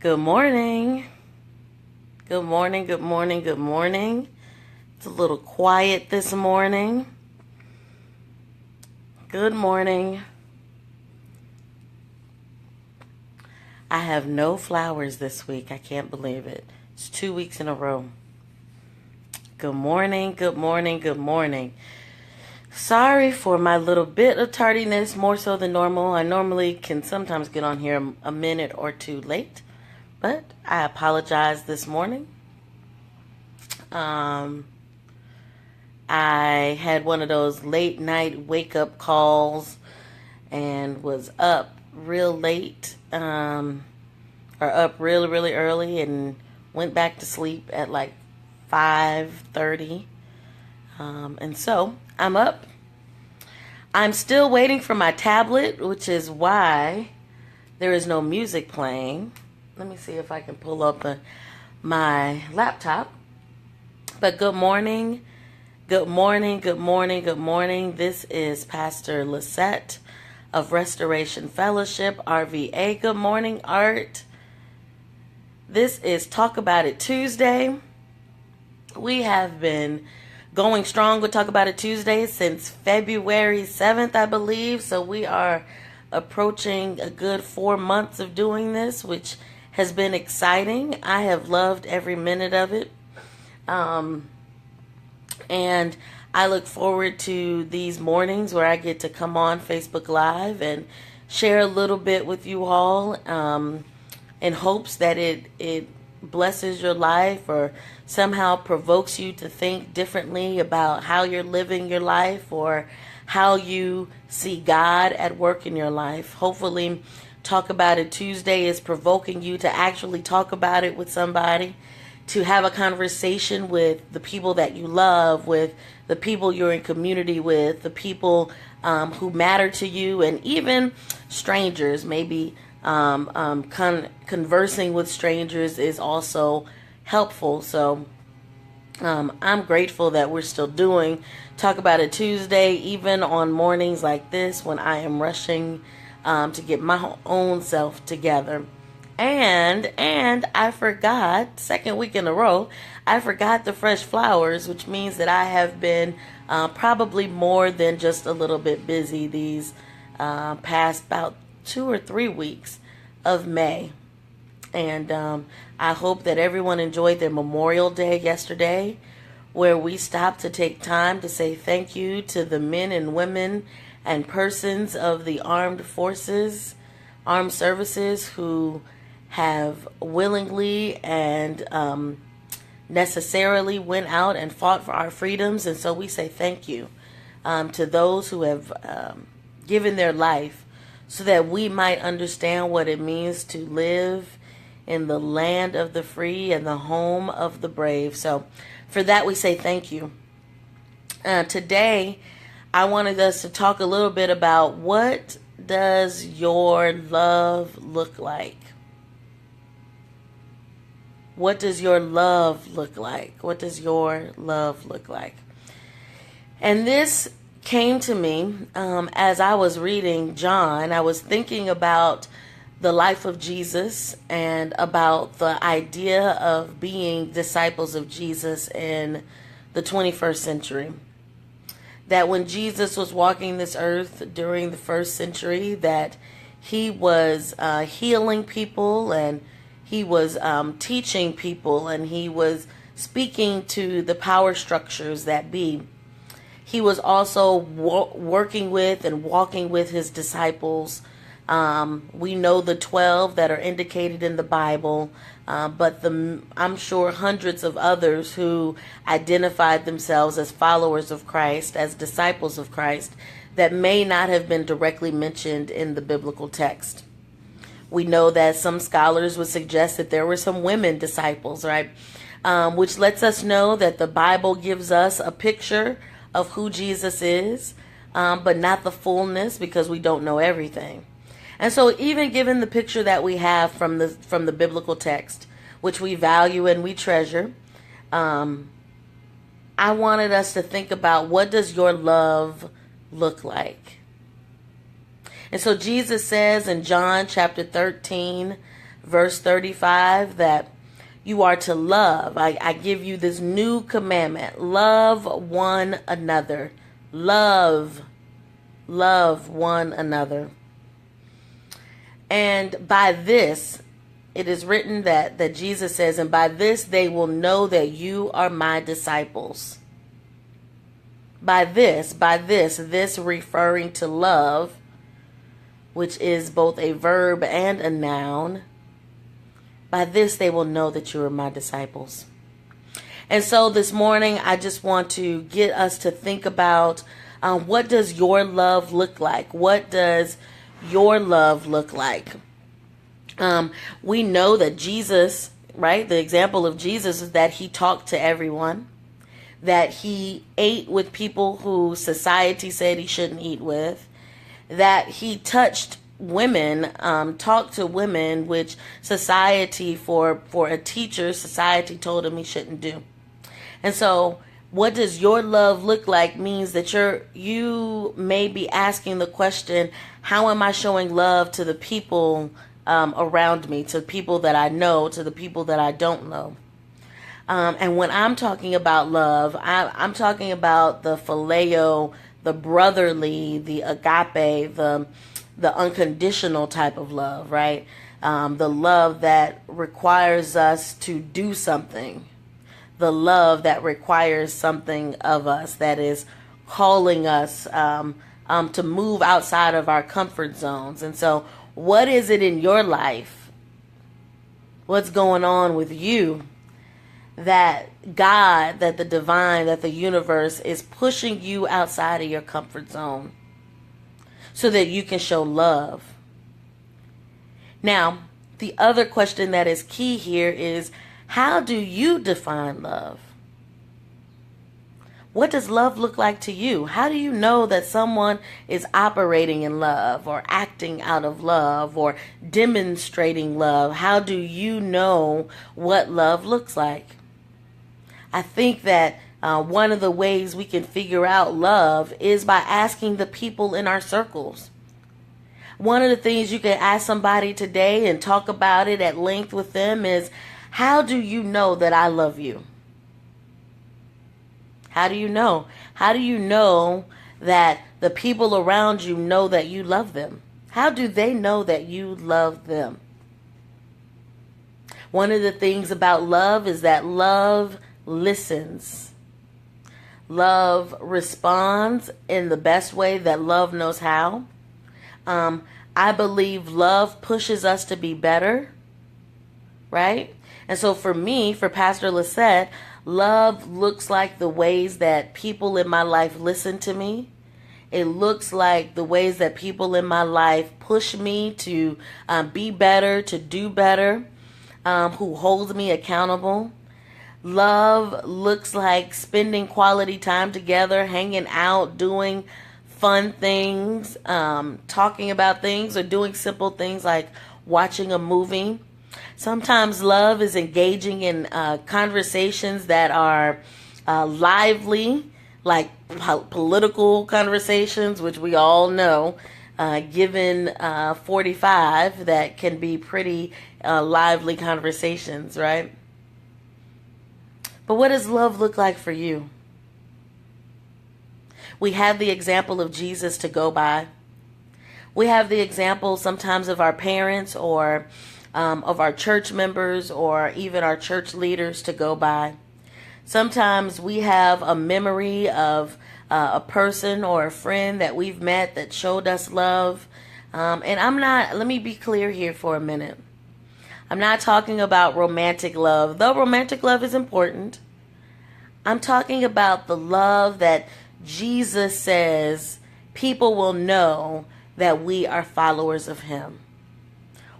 Good morning. Good morning, good morning, good morning. It's a little quiet this morning. Good morning. I have no flowers this week. I can't believe it. It's 2 weeks in a row. Good morning, good morning, good morning. Sorry for my little bit of tardiness, more so than normal. I normally can sometimes get on here a minute or two late, but I apologize this morning. I had one of those late night wake up calls and was up real late, or up really, really early, and went back to sleep at like 5:30. And so I'm up. I'm still waiting for my tablet, which is why there is no music playing. Let me see if I can pull up my laptop. But good morning, good morning, good morning, good morning. This is Pastor Lisette of Restoration Fellowship, RVA. Good morning, Art. This is Talk About It Tuesday. We have been going strong with Talk About It Tuesday since February 7th, I believe. So we are approaching a good 4 months of doing this, which has been exciting. I have loved every minute of it. And I look forward to these mornings where I get to come on Facebook Live and share a little bit with you all, in hopes that it blesses your life or somehow provokes you to think differently about how you're living your life or how you see God at work in your life. Hopefully, Talk About It Tuesday is provoking you to actually talk about it with somebody, to have a conversation with the people that you love, with the people you're in community with, the people who matter to you, and even strangers. Maybe conversing with strangers is also helpful. So I'm grateful that we're still doing Talk About It Tuesday, even on mornings like this when I am rushing to get my own self together. And I forgot, second week in a row, I forgot the fresh flowers, which means that I have been probably more than just a little bit busy these past about 2 or 3 weeks of May. And I hope that everyone enjoyed their Memorial Day yesterday, where we stopped to take time to say thank you to the men and women and persons of the armed forces, armed services who have willingly and necessarily went out and fought for our freedoms. And so we say thank you to those who have given their life so that we might understand what it means to live in the land of the free and the home of the brave. So for that, we say thank you. Today, I wanted us to talk a little bit about what does your love look like? What does your love look like? What does your love look like? And this came to me as I was reading John. I was thinking about the life of Jesus and about the idea of being disciples of Jesus in the 21st century. That when Jesus was walking this earth during the first century, that he was healing people, and he was teaching people, and he was speaking to the power structures that be. He was also working with and walking with his disciples. We know the 12 that are indicated in the Bible, but I'm sure hundreds of others who identified themselves as followers of Christ, as disciples of Christ, that may not have been directly mentioned in the biblical text. We know that some scholars would suggest that there were some women disciples, right? Which lets us know that the Bible gives us a picture of who Jesus is, but not the fullness, because we don't know everything. And so even given the picture that we have from the biblical text, which we value and we treasure, I wanted us to think about, what does your love look like? And so Jesus says in John chapter 13, verse 35, that you are to love. I give you this new commandment. Love one another. Love one another. And by this, it is written that Jesus says, and by this they will know that you are my disciples. By this referring to love, which is both a verb and a noun. By this they will know that you are my disciples. And so this morning, I just want to get us to think about what does your love look like? What does your love look like? We know that Jesus, right? The example of Jesus is that he talked to everyone, that he ate with people who society said he shouldn't eat with, that he touched women, talked to women, which society, for a teacher, society told him he shouldn't do. And so what does your love look like means that you may be asking the question, how am I showing love to the people around me, to people that I know, to the people that I don't know? And when I'm talking about love, I'm talking about the phileo, the brotherly, the agape, the unconditional type of love, right? The love that requires us to do something. The love that requires something of us, that is calling us to move outside of our comfort zones. And so what is it in your life? What's going on with you that God, that the divine, that the universe is pushing you outside of your comfort zone so that you can show love? Now, the other question that is key here is, how do you define love? What does love look like to you? How do you know that someone is operating in love or acting out of love or demonstrating love? How do you know what love looks like? I think that one of the ways we can figure out love is by asking the people in our circles. One of the things you can ask somebody today and talk about it at length with them is, how do you know that I love you? How do you know? How do you know that the people around you know that you love them? How do they know that you love them? One of the things about love is that love listens. Love responds in the best way that love knows how. I believe love pushes us to be better, right? And so for me, for Pastor Lisette, love looks like the ways that people in my life listen to me. It looks like the ways that people in my life push me to be better, to do better, who holds me accountable. Love looks like spending quality time together, hanging out, doing fun things, talking about things, or doing simple things like watching a movie. Sometimes love is engaging in conversations that are lively, like political conversations, which we all know, given 45, that can be pretty lively conversations, right? But what does love look like for you? We have the example of Jesus to go by. We have the example sometimes of our parents or of our church members or even our church leaders to go by. Sometimes we have a memory of a person or a friend that we've met that showed us love. And let me be clear here for a minute. I'm not talking about romantic love, though romantic love is important. I'm talking about the love that Jesus says people will know that we are followers of him.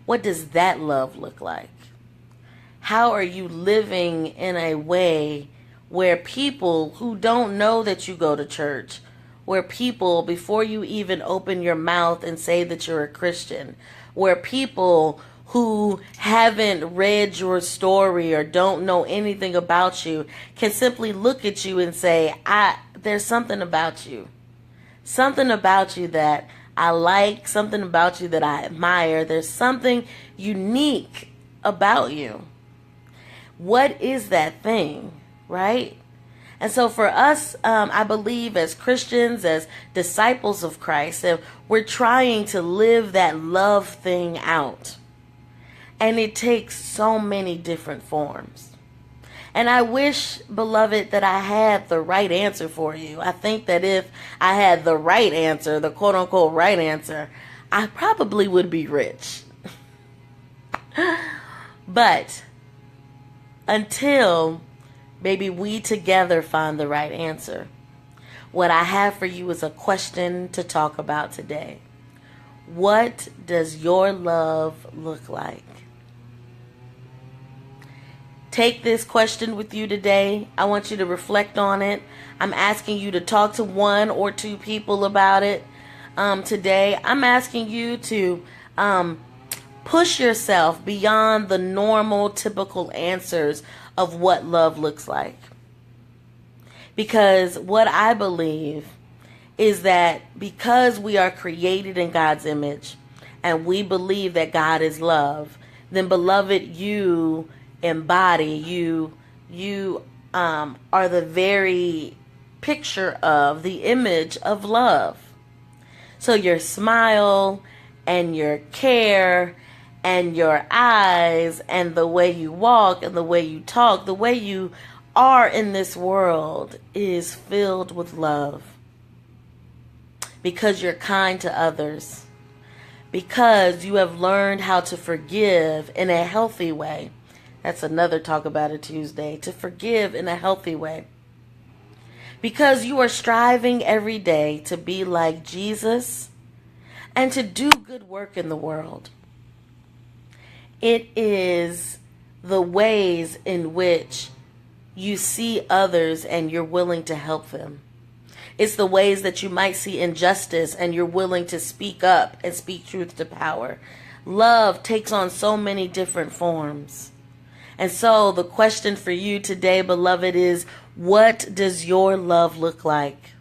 What does that love look like? How are you living in a way where people who don't know that you go to church, where people, before you even open your mouth and say that you're a Christian, where people who haven't read your story or don't know anything about you can simply look at you and say, there's something about you. Something about you that I like, something about you that I admire. There's something unique about you? What is that thing, right? And so for us, I believe as Christians, as disciples of Christ, that we're trying to live that love thing out. And it takes so many different forms. And I wish, beloved, that I had the right answer for you. I think that if I had the right answer, the quote unquote right answer, I probably would be rich. But until maybe we together find the right answer, what I have for you is a question to talk about today. What does your love look like? Take this question with you today. I want you to reflect on it. I'm asking you to talk to one or two people about it today. I'm asking you to push yourself beyond the normal, typical answers of what love looks like. Because what I believe is that because we are created in God's image and we believe that God is love, then beloved, you embody, you are the very picture of the image of love. So your smile and your care and your eyes and the way you walk and the way you talk, the way you are in this world is filled with love. Because you're kind to others. Because you have learned how to forgive in a healthy way. That's another Talk About It Tuesday. To forgive in a healthy way. Because you are striving every day to be like Jesus and to do good work in the world. It is the ways in which you see others and you're willing to help them. It's the ways that you might see injustice and you're willing to speak up and speak truth to power. Love takes on so many different forms. And so the question for you today, beloved, is what does your love look like?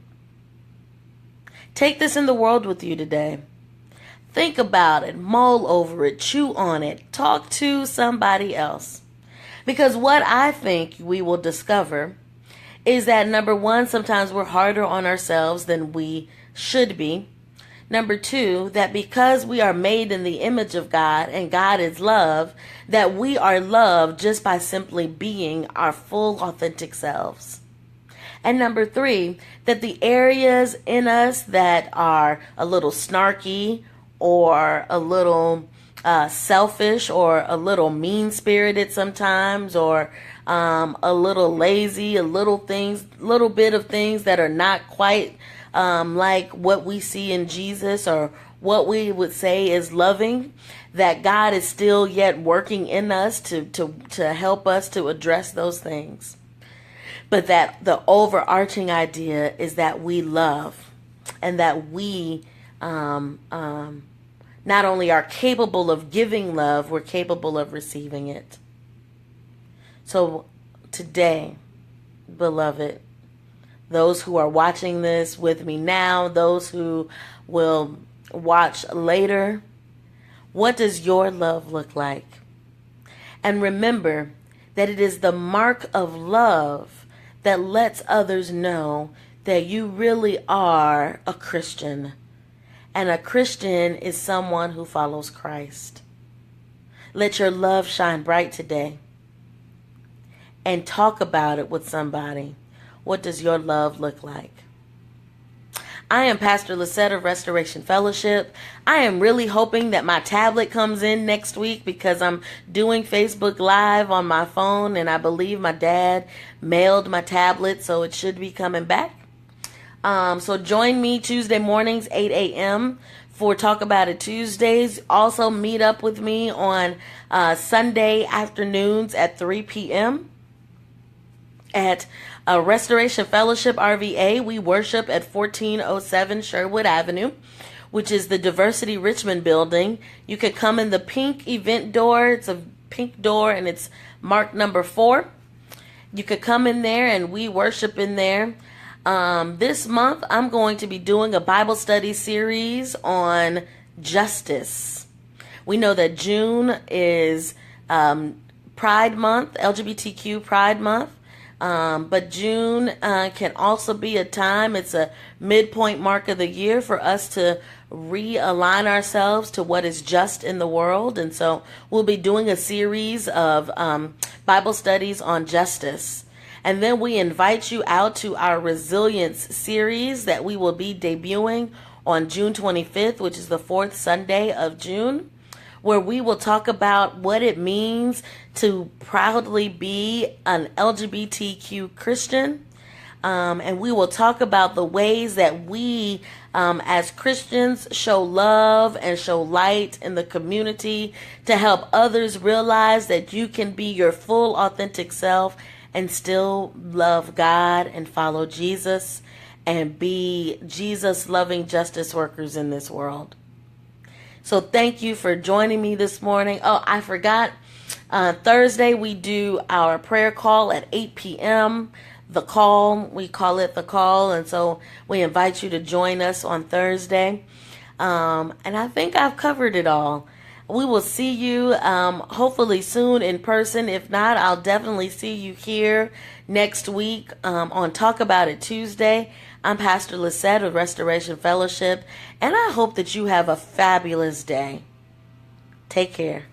Take this in the world with you today. Think about it, mull over it, chew on it, talk to somebody else. Because what I think we will discover is that number one, sometimes we're harder on ourselves than we should be. Number two, that because we are made in the image of God and God is love, that we are loved just by simply being our full authentic selves. And number three, that the areas in us that are a little snarky or a little selfish or a little mean-spirited sometimes or a little lazy, a little bit of things that are not quite like what we see in Jesus or what we would say is loving, that God is still yet working in us to help us to address those things. But that the overarching idea is that we love and that we not only are capable of giving love, we're capable of receiving it. So today, beloved, those who are watching this with me now, those who will watch later, what does your love look like? And remember that it is the mark of love that lets others know that you really are a Christian. And a Christian is someone who follows Christ. Let your love shine bright today. And talk about it with somebody. What does your love look like? I am Pastor Lisette of Restoration Fellowship. I am really hoping that my tablet comes in next week because I'm doing Facebook Live on my phone, and I believe my dad mailed my tablet, so it should be coming back. So join me Tuesday mornings, 8 a.m. for Talk About It Tuesdays. Also meet up with me on Sunday afternoons at 3 p.m. at Restoration Fellowship RVA. We worship at 1407 Sherwood Avenue, which is the Diversity Richmond building. You could come in the pink event door. It's a pink door and it's marked number 4. You could come in there and we worship in there. This month I'm going to be doing a Bible study series on justice. We know that June is Pride Month, LGBTQ Pride Month. But June can also be a time, it's a midpoint mark of the year for us to realign ourselves to what is just in the world. And so we'll be doing a series of Bible studies on justice. And then we invite you out to our Resilience series that we will be debuting on June 25th, which is the fourth Sunday of June, where we will talk about what it means to proudly be an LGBTQ Christian. And we will talk about the ways that we, as Christians, show love and show light in the community to help others realize that you can be your full, authentic self and still love God and follow Jesus and be Jesus-loving justice workers in this world. So thank you for joining me this morning. Oh, I forgot. Thursday, we do our prayer call at 8 p.m. The call, we call it the call. And so we invite you to join us on Thursday. And I think I've covered it all. We will see you hopefully soon in person. If not, I'll definitely see you here next week on Talk About It Tuesday. I'm Pastor Lisette of Restoration Fellowship, and I hope that you have a fabulous day. Take care.